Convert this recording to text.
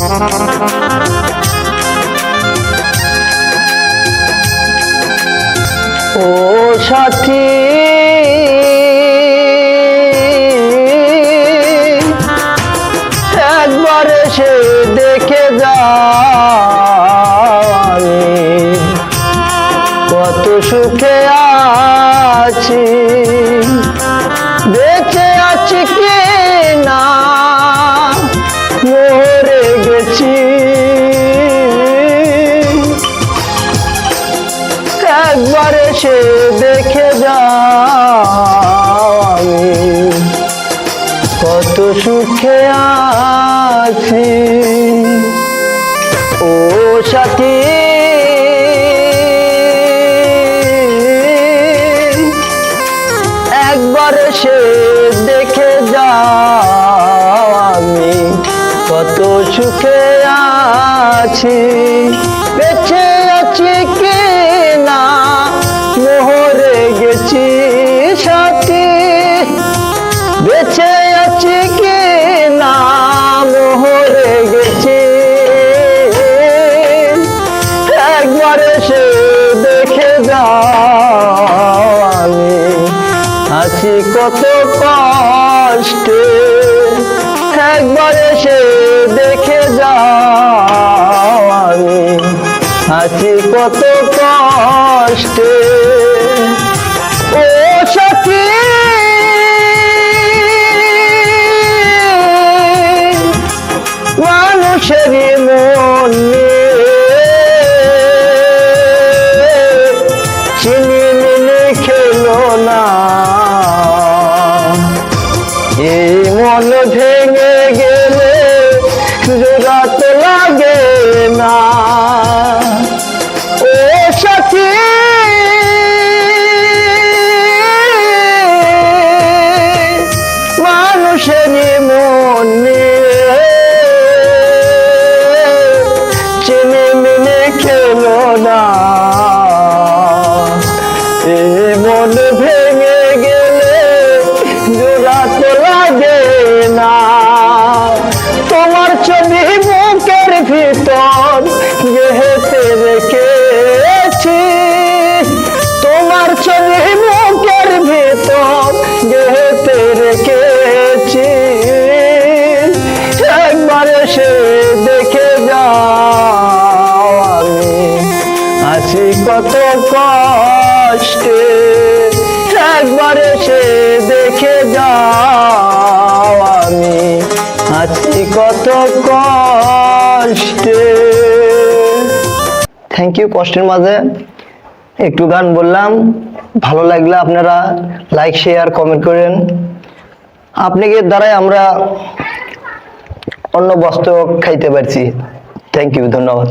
ও সাথী একবার এসে দেখে যাও আমি কত সুখে আছি, বেঁচে আছি কি না মরে গেছি। একবার এসে দেখে যাও আমি কত সুখে আছি। ও সাথী একবার এসে দেখে যাও আমি কত সুখে আছি, বেঁচে আছি কি না মরে গেছি। সাথী বেঁচে আছি কি না মরে গেছি। একবার এসে দেখে যাও আমি আছি কত কষ্টে। একবার এসে দেখে যাও আমি আছি কত কষ্টে। ও সাথী মানুষেরই মন চিনি মিনি খেলো না, এই মন ভেঙে গেলে জোড়া তো লাগে না। ও সাথী মানুষেরই মন চিনি মিনি খেলো না, এই মন ভেঙে গেলে জোড়া তো লাগে না। তোমার ছবি বুকের ভিতর গেঁথে রেখেছি, তোমার ছবি বুকের ভিতর গেঁথে রেখেছি। একবার এসে দেখে যাও আমি আছি কত কষ্টে। একবার এসে দেখে যাও আমি আছি কত কষ্টে। Thank you. কষ্টের মাঝে একটু গান বললাম, ভালো লাগলে আপনারা লাইক শেয়ার কমেন্ট করেন। আপনাদের দ্বারাই আমরা অন্ন বস্ত্র খাইতে পারছি। থ্যাংক ইউ, ধন্যবাদ।